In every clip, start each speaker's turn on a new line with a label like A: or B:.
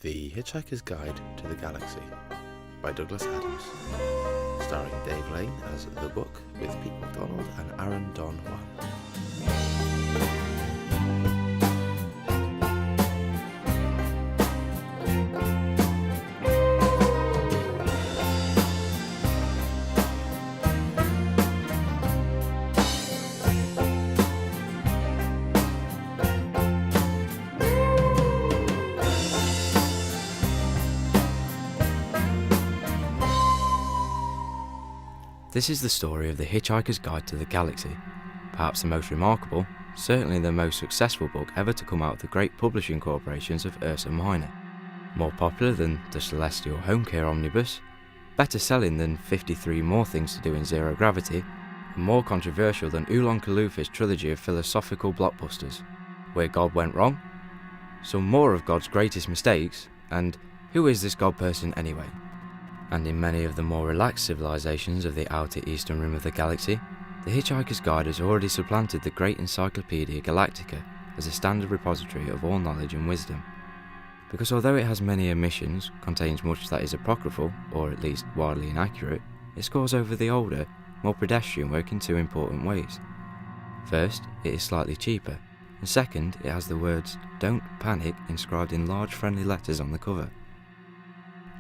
A: The Hitchhiker's Guide to the Galaxy by Douglas Adams, starring Dave Lane as The Book with Pete MacDonald and Aaron Don Juan.
B: This is the story of The Hitchhiker's Guide to the Galaxy, perhaps the most remarkable, certainly the most successful book ever to come out of the great publishing corporations of Ursa Minor. More popular than the Celestial Home Care Omnibus, better selling than 53 More Things to Do in Zero Gravity, and more controversial than Oolong Kaloofa's trilogy of philosophical blockbusters, Where God Went Wrong, some more of God's greatest mistakes, and Who is this God person anyway? And in many of the more relaxed civilizations of the outer eastern rim of the galaxy, The Hitchhiker's Guide has already supplanted the great Encyclopaedia Galactica as a standard repository of all knowledge and wisdom. Because although it has many omissions, contains much that is apocryphal, or at least wildly inaccurate, it scores over the older, more pedestrian work in two important ways. First, it is slightly cheaper, and second, it has the words "Don't Panic" inscribed in large friendly letters on the cover.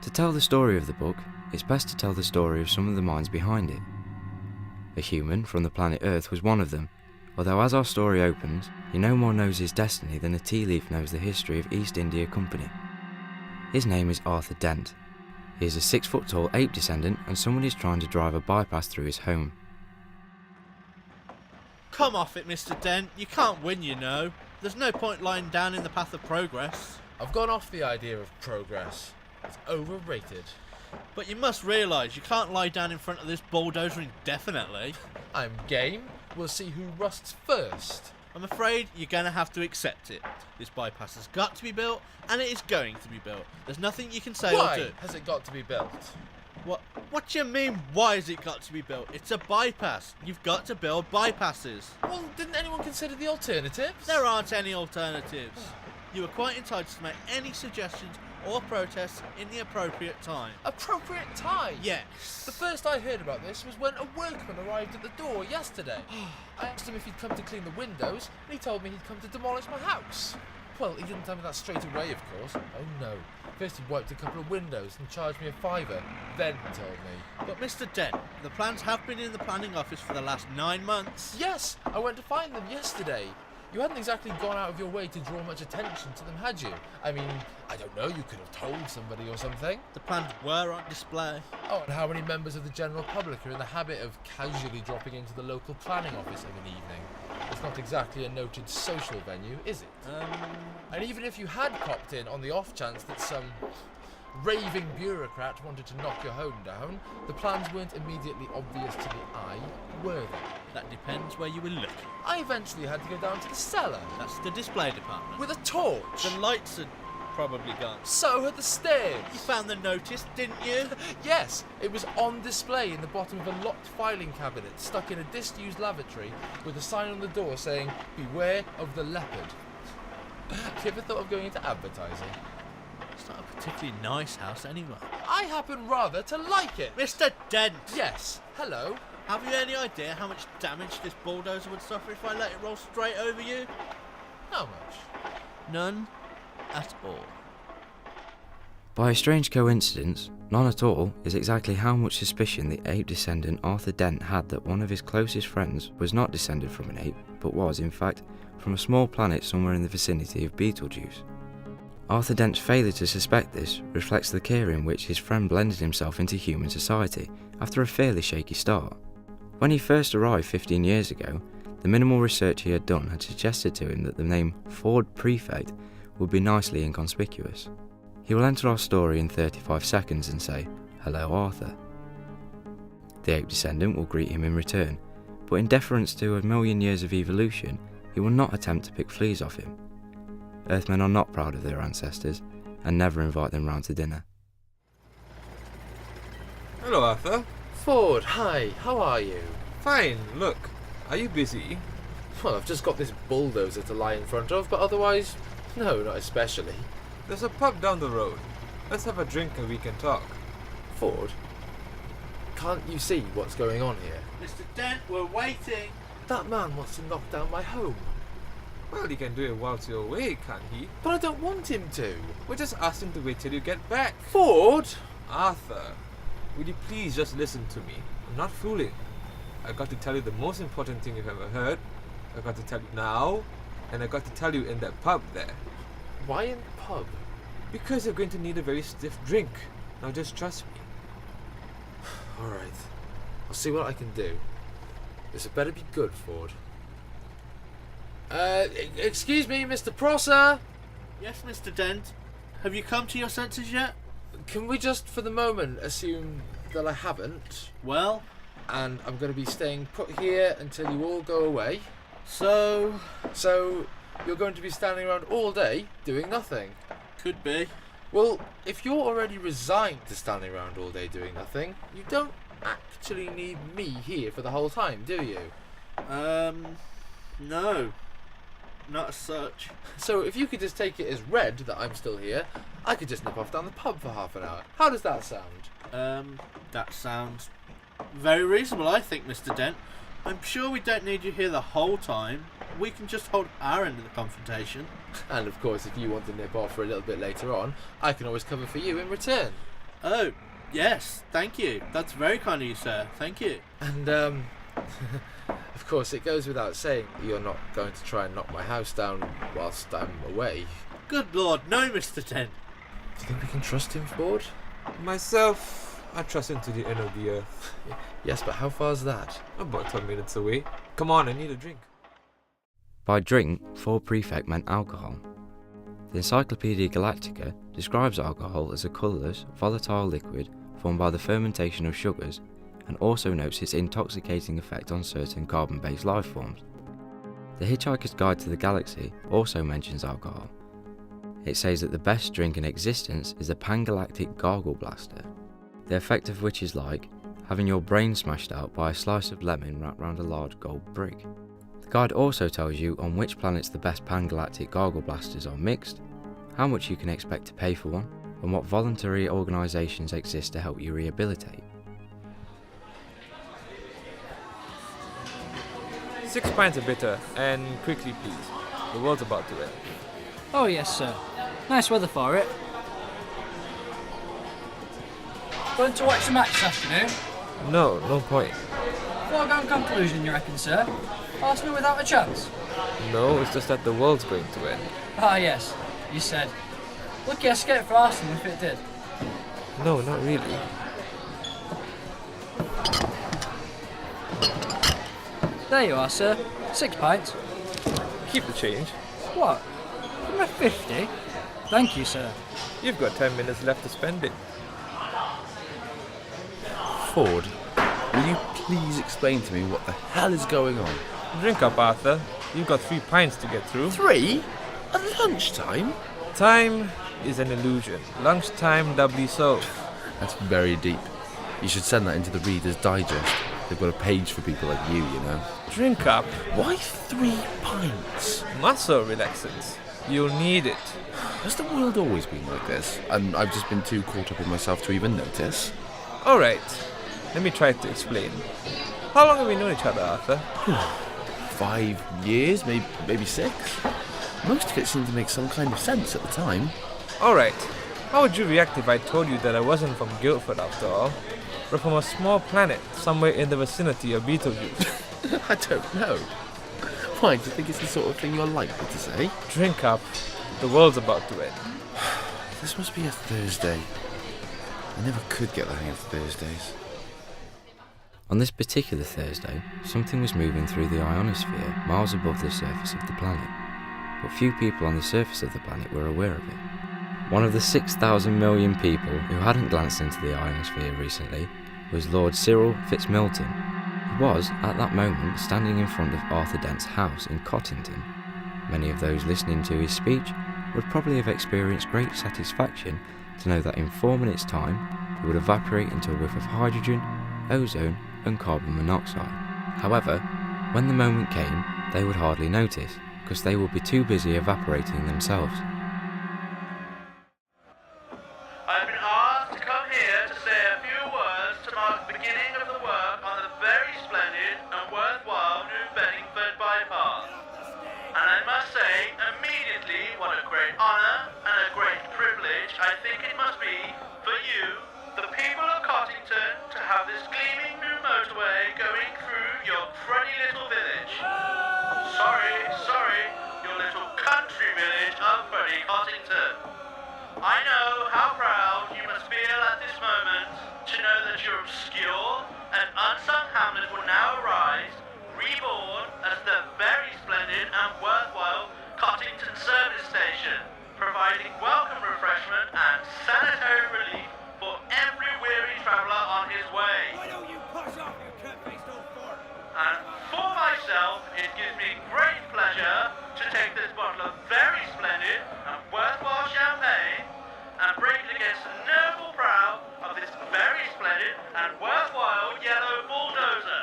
B: To tell the story of the book, it's best to tell the story of some of the minds behind it. A human from the planet Earth was one of them, although as our story opens, he no more knows his destiny than a tea leaf knows the history of East India Company. His name is Arthur Dent. He is a 6-foot-tall ape descendant and someone is trying to drive a bypass through his home.
C: Come off it, Mr. Dent. You can't win, you know. There's no point lying down in the path of progress.
D: I've gone off the idea of progress. It's overrated.
C: But you must realise you can't lie down in front of this bulldozer indefinitely.
D: I'm game. We'll see who rusts first.
C: I'm afraid you're going to have to accept it. This bypass has got to be built, and it is going to be built. There's nothing you can say
D: Why
C: or do.
D: has it got to be built?
C: What do you mean, why has it got to be built? It's a bypass. You've got to build bypasses.
D: Well, didn't anyone consider the alternatives?
C: There aren't any alternatives. You are quite entitled to make any suggestions or protests in the appropriate time.
D: Appropriate time?
C: Yes.
D: The first I heard about this was when a workman arrived at the door yesterday. I asked him if he'd come to clean the windows, and he told me he'd come to demolish my house. Well, he didn't tell me that straight away, of course. Oh no. First he wiped a couple of windows and charged me a £5. Then he told me.
C: But Mr. Dent, the plans have been in the planning office for the last 9 months.
D: Yes, I went to find them yesterday. You hadn't exactly gone out of your way to draw much attention to them, had you? I mean, I don't know, you could have told somebody or something.
C: The plans were on display.
D: Oh, and how many members of the general public are in the habit of casually dropping into the local planning office of an evening? It's not exactly a noted social venue, is it? And even if you had popped in on the off chance that some raving bureaucrat wanted to knock your home down, the plans weren't immediately obvious to the eye, were they?
C: That depends where you were looking.
D: I eventually had to go down to the cellar.
C: That's the display department.
D: With a torch.
C: The lights had probably gone.
D: So had the stairs.
C: You found the notice, didn't you?
D: Yes, it was on display in the bottom of a locked filing cabinet stuck in a disused lavatory with a sign on the door saying, "Beware of the leopard." Have you ever thought of going into advertising?
C: It's not a particularly nice house anyway.
D: I happen rather to like it.
C: Mr. Dent!
D: Yes, hello.
C: Have you any idea how much damage this bulldozer would suffer if I let it roll straight over you?
D: How much?
C: None at all.
B: By a strange coincidence, none at all, is exactly how much suspicion the ape descendant Arthur Dent had that one of his closest friends was not descended from an ape, but was, in fact, from a small planet somewhere in the vicinity of Betelgeuse. Arthur Dent's failure to suspect this reflects the care in which his friend blended himself into human society after a fairly shaky start. When he first arrived 15 years ago, the minimal research he had done had suggested to him that the name Ford Prefect would be nicely inconspicuous. He will enter our story in 35 seconds and say, "Hello, Arthur." The ape descendant will greet him in return, but in deference to a million years of evolution, he will not attempt to pick fleas off him. Earthmen are not proud of their ancestors, and never invite them round to dinner.
E: Hello, Arthur.
D: Ford, hi, how are you?
E: Fine, look. Are you busy?
D: Well, I've just got this bulldozer to lie in front of, but otherwise, no, not especially.
E: There's a pub down the road. Let's have a drink and we can talk.
D: Ford, can't you see what's going on here?
C: Mr. Dent, we're waiting.
D: That man wants to knock down my home.
E: Well, he can do it whilst you're away, can't he?
D: But I don't want him to.
E: We'll just ask him to wait till you get back.
D: Ford!
E: Arthur, will you please just listen to me? I'm not fooling. I got to tell you the most important thing you've ever heard. I got to tell you now, and I got to tell you in that pub there.
D: Why in the pub?
E: Because you're going to need a very stiff drink. Now just trust me.
D: Alright. I'll see what I can do. This had better be good, Ford. Excuse me, Mr. Prosser?
C: Yes, Mr. Dent. Have you come to your senses yet?
D: Can we just, for the moment, assume that I haven't?
C: Well,
D: And I'm going to be staying put here until you all go away.
C: so...
D: So, you're going to be standing around all day, doing nothing.
C: Could be.
D: Well, if you're already resigned to standing around all day doing nothing, you don't actually need me here for the whole time, do you?
C: No. Not as such.
D: So if you could just take it as read that I'm still here, I could just nip off down the pub for half an hour. How does that sound?
C: That sounds very reasonable, I think, Mr. Dent. I'm sure we don't need you here the whole time. We can just hold our end of the confrontation.
D: And of course, if you want to nip off for a little bit later on, I can always cover for you in return.
C: Oh, yes, thank you. That's very kind of you, sir. Thank you.
D: And, of course, it goes without saying that you're not going to try and knock my house down whilst I'm away.
C: Good Lord, no, Mr. Dent.
D: Do you think we can trust him, Ford?
E: Myself, I trust him to the end of the earth.
D: Yes, but how far's that?
E: About 10 minutes away. Come on, I need a drink.
B: By drink, Ford Prefect meant alcohol. The Encyclopaedia Galactica describes alcohol as a colourless, volatile liquid formed by the fermentation of sugars, and also notes its intoxicating effect on certain carbon-based life forms. The Hitchhiker's Guide to the Galaxy also mentions alcohol. It says that the best drink in existence is a pan-galactic gargle blaster, the effect of which is like having your brain smashed out by a slice of lemon wrapped around a large gold brick. The guide also tells you on which planets the best pan-galactic gargle blasters are mixed, how much you can expect to pay for one, and what voluntary organisations exist to help you rehabilitate.
E: 6 pints of bitter, and quickly please. The world's about to end.
F: Oh yes, sir. Nice weather for it. Going to watch the match this afternoon?
E: No, no point.
F: Foregone conclusion, you reckon, sir? Arsenal without a chance?
E: No, it's just that the world's going to end.
F: Ah yes, you said. Lucky escape for Arsenal if it did.
E: No, not really.
F: There you are, sir. 6 pints.
E: Keep the change.
F: What? Give me 50? Thank you, sir.
E: You've got 10 minutes left to spend it.
A: Ford, will you please explain to me what the hell is going on?
E: Drink up, Arthur. You've got 3 pints to get through.
A: 3? At lunchtime?
E: Time is an illusion. Lunchtime doubly so.
A: That's very deep. You should send that into the Reader's Digest. They've got a page for people like you know.
E: Drink up.
A: Why 3 pints?
E: Muscle relaxants. You'll need it.
A: Has the world always been like this? And I've just been too caught up in myself to even notice.
E: Alright, let me try to explain. How long have we known each other, Arthur?
A: 5 years, maybe 6. Most of it seemed to make some kind of sense at the time.
E: Alright, how would you react if I told you that I wasn't from Guildford after all, but from a small planet somewhere in the vicinity of Beetlejuice?
A: I don't know. Why, do you think it's the sort of thing you're likely to say?
E: Drink up. The world's about to end.
A: This must be a Thursday. I never could get the hang of Thursdays.
B: On this particular Thursday, something was moving through the ionosphere miles above the surface of the planet, but few people on the surface of the planet were aware of it. One of the 6,000 million people who hadn't glanced into the ionosphere recently was Lord Cyril Fitzmilton, who was, at that moment, standing in front of Arthur Dent's house in Cottington. Many of those listening to his speech would probably have experienced great satisfaction to know that in 4 minutes' time he would evaporate into a whiff of hydrogen, ozone and carbon monoxide. However, when the moment came, they would hardly notice, because they would be too busy evaporating themselves.
C: privilege I think it must be for you, the people of Cottington, to have this gleaming new motorway going through your cruddy little village. Sorry, your little country village of cruddy Cottington. I know how proud you must feel at this moment to know that your obscure and unsung hamlet will now arise, reborn as the very splendid and worthwhile Cottington Service Station, providing welcome refreshment and sanitary relief for every weary traveller on his way.
G: Why don't you push off, you cat-faced old fart?
C: And for myself, it gives me great pleasure to take this bottle of very splendid and worthwhile champagne and break it against the noble prow of this very splendid and worthwhile yellow bulldozer.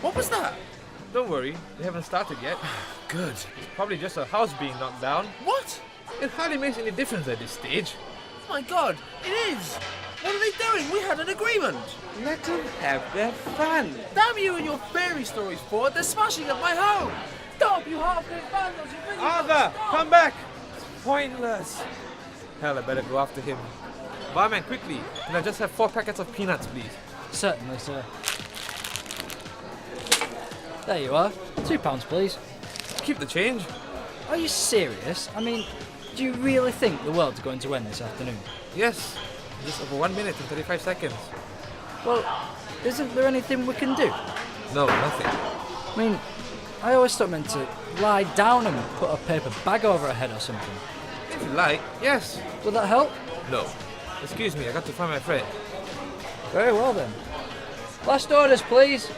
D: What was that?
E: Don't worry, they haven't started yet.
D: Good.
E: It's probably just a house being knocked down.
D: What?
E: It hardly makes any difference at this stage.
D: Oh my god, it is! What are they doing? We had an agreement!
E: Let them have their fun.
D: Damn you and your fairy stories, Ford! They're smashing up my home! Stop, you half-witted vandals! You really
E: Arthur,
D: stop.
E: come back! It's pointless. Hell, I better go after him. Barman, quickly. Can I just have 4 packets of peanuts, please?
F: Certainly, sir. There you are. £2, please.
E: Keep the change.
F: Are you serious? I mean, do you really think the world's going to end this afternoon?
E: Yes. Just over 1 minute and 35 seconds.
F: Well, isn't there anything we can do?
E: No, nothing.
F: I mean, I always thought meant to lie down and put a paper bag over her head or something.
E: If you like, yes.
F: Would that help?
E: No. Excuse me, I got to find my friend.
F: Very well then. Last orders, please.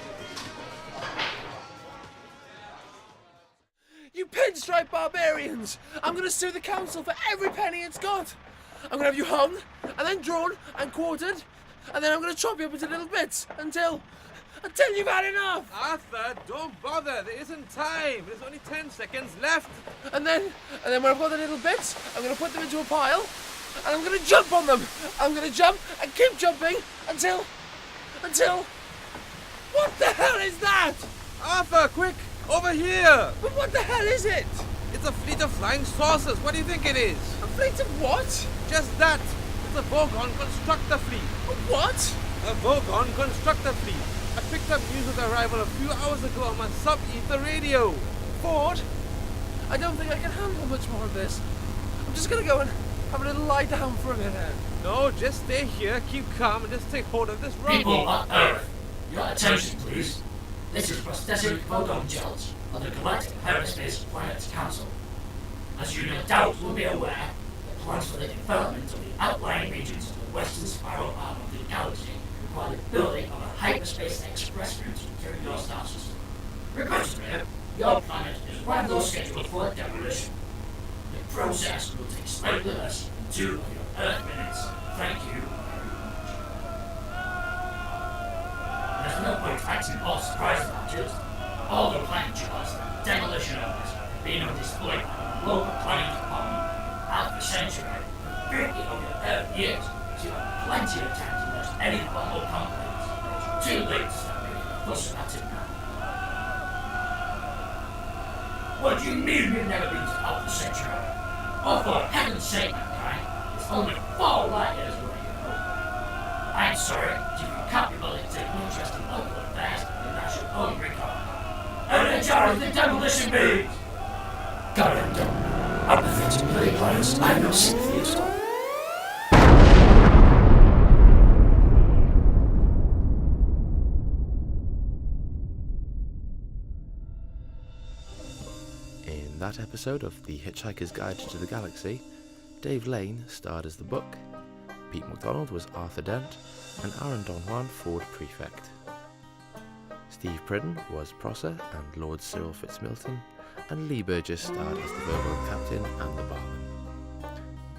D: You pinstripe barbarians! I'm gonna sue the council for every penny it's got! I'm gonna have you hung, and then drawn, and quartered, and then I'm gonna chop you up into little bits until you've had enough!
E: Arthur, don't bother. There isn't time. There's only 10 seconds left.
D: And then when I've got the little bits, I'm gonna put them into a pile, and I'm gonna jump on them! I'm gonna jump and keep jumping until... What the hell is that?
E: Arthur, quick! Over here!
D: But what the hell is it?
E: It's a fleet of flying saucers. What do you think it is?
D: A fleet of what?
E: Just that. It's a Vogon constructor fleet.
D: A what?
E: A Vogon constructor fleet. I picked up news of their arrival a few hours ago on my sub-ether radio.
D: Ford, I don't think I can handle much more of this. I'm just gonna go and have a little lie down for a minute.
E: No, just stay here, keep calm, and just take hold of this rope.
H: People on Earth, your attention please. This is prosthetic Vogon gels of the Galactic Aerospace Planets Council. As you no doubt will be aware, the plans for the development of the outlying regions of the western spiral arm of the galaxy require the building of a hyperspace express route through your star system. Regrettably, your planet is one of those scheduled for demolition. The process will take slightly less than 2 of your Earth minutes. Thank you. There's no point acting all surprised about it. All the planet jobs and demolition orders being on display by the local planning department half the century, 50 of your Earth years, so you have plenty of time to list any bumble complaints. It's too late to start making a fuss about it now. What do you mean you've never been to Alpha Centauri? Oh, for heaven's sake, mankind, it's only 4 light years away, you know. I'm sorry, if you can't be willing to take an interest in local affairs, then that's your own regard. And in charge of the demolition bees! Goddamn dumb. I'm pathetic bloody planets. I have no sympathy at all.
A: In that episode of The Hitchhiker's Guide to the Galaxy, Dave Lane starred as the Book, Pete MacDonald was Arthur Dent, and Aaron Don Juan Ford Prefect. Steve Pridden was Prosser and Lord Cyril Fitzmilton, and Lee Burgess starred as the Vogon Captain and the Barman.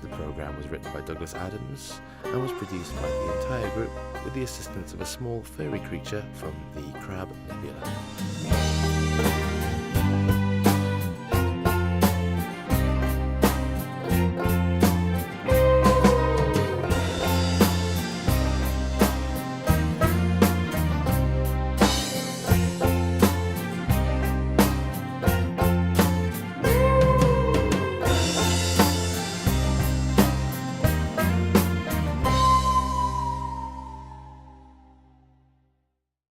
A: The programme was written by Douglas Adams and was produced by the entire group with the assistance of a small furry creature from the Crab Nebula.